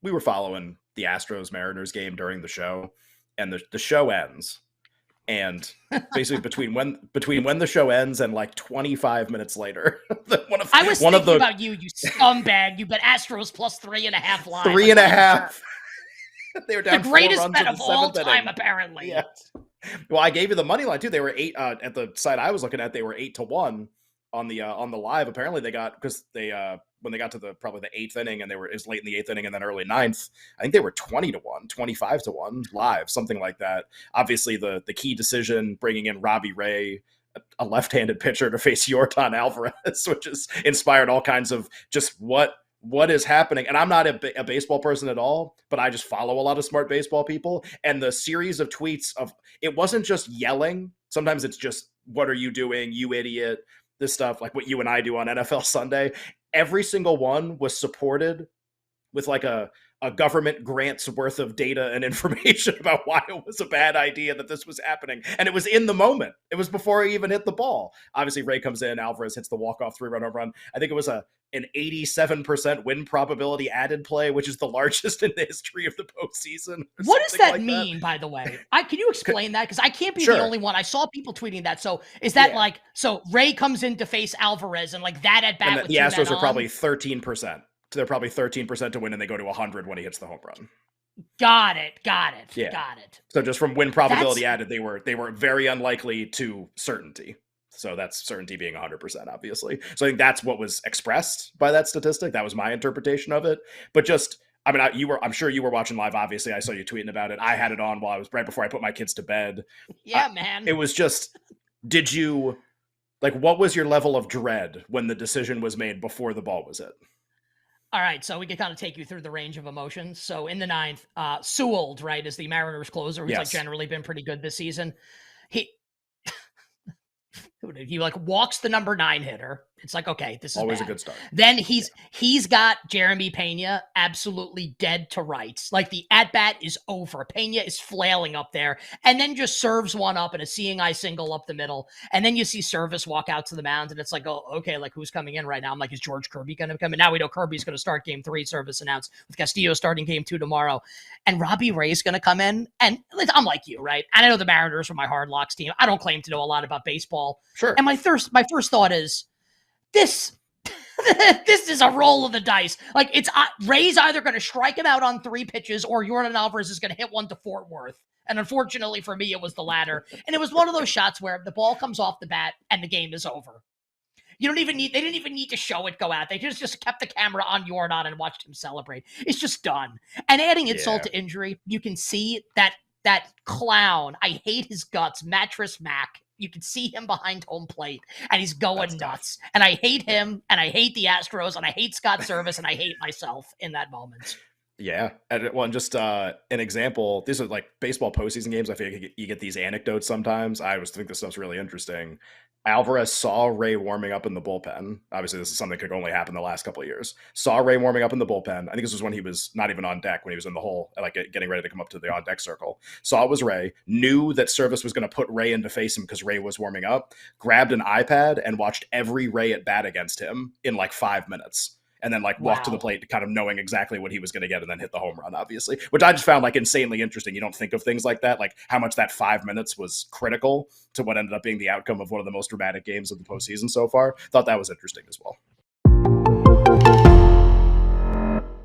we were following the Astros Mariners game during the show, and the show ends. And basically between when the show ends and like 25 minutes later, I was thinking about you scumbag. You bet Astros plus 3.5 live. 3.5. They were down the greatest 4 runs bet in of the all seventh time, inning. apparently. Yeah. Well, I gave you the money line too. They were 8 at the site I was looking at. They were 8-1 on the live. Apparently, they got because they when they got to probably the 8th inning and it was late in the 8th inning and then early 9th. I think they were 20-1, 25-1 live, something like that. Obviously, the key decision bringing in Robbie Ray, a left-handed pitcher, to face Yordan Alvarez, which has inspired all kinds of just what is happening. And I'm not a baseball person at all, but I just follow a lot of smart baseball people. And the series of tweets of it wasn't just yelling. Sometimes it's just, what are you doing, you idiot? This stuff, like what you and I do on NFL Sunday. Every single one was supported with like a government grant's worth of data and information about why it was a bad idea that this was happening. And it was in the moment. It was before he even hit the ball. Obviously, Ray comes in, Alvarez hits the walk-off 3-run home run. I think it was an 87% win probability added play, which is the largest in the history of the postseason. What does that mean, by the way? Can you explain that? Because I can't be the only one. I saw people tweeting that. So is that so Ray comes in to face Alvarez and like that at bat with the Astros are probably 13%. They're probably 13% to win, and they go to 100 when he hits the home run. Got it. Yeah. Got it. So just from win probability added, they were very unlikely to certainty. So that's certainty being 100%, obviously. So I think that's what was expressed by that statistic. That was my interpretation of it. But just, I mean, I'm sure you were watching live. Obviously, I saw you tweeting about it. I had it on while I was right before I put my kids to bed. Yeah, man. It was just, did you, like, what was your level of dread when the decision was made before the ball was hit? All right, so we can kind of take you through the range of emotions. So in the 9th, Sewell, right, is the Mariners closer, who's like generally been pretty good this season. He like walks the number 9 hitter. It's like, okay, this is always bad. A good start. Then he's got Jeremy Pena absolutely dead to rights. Like the at bat is over. Pena is flailing up there, and then just serves one up and a seeing eye single up the middle. And then you see Service walk out to the mound, and it's like, oh, okay, like who's coming in right now? I'm like, is George Kirby going to come in? Now we know Kirby's going to start Game 3. Service announced with Castillo starting Game 2 tomorrow, and Robbie Ray's going to come in. And I'm like you, right? And I know the Mariners were my Hard Knocks team. I don't claim to know a lot about baseball. Sure. And my first thought is, this is a roll of the dice. Like it's Ray's either going to strike him out on 3 pitches or Yordan Alvarez is going to hit one to Fort Worth. And unfortunately for me, it was the latter. And it was one of those shots where the ball comes off the bat and the game is over. They didn't even need to show it go out. They just kept the camera on Yordan and watched him celebrate. It's just done. And adding insult to injury, you can see that clown. I hate his guts, Mattress Mac. You can see him behind home plate, and he's going nuts. And I hate him, and I hate the Astros, and I hate Scott Service, and I hate myself in that moment. Yeah. And just an example, these are like baseball postseason games. I feel like you get these anecdotes sometimes. I always think this stuff's really interesting. Alvarez saw Ray warming up in the bullpen. Obviously, this is something that could only happen the last couple of years. Saw Ray warming up in the bullpen. I think this was when he was not even on deck, when he was in the hole, like getting ready to come up to the on-deck circle. Saw it was Ray, knew that Service was going to put Ray in to face him because Ray was warming up, grabbed an iPad and watched every Ray at bat against him in like 5 minutes. And then like walked to the plate kind of knowing exactly what he was going to get and then hit the home run, obviously, which I just found like insanely interesting. You don't think of things like that, like how much that 5 minutes was critical to what ended up being the outcome of one of the most dramatic games of the postseason so far. Thought that was interesting as well.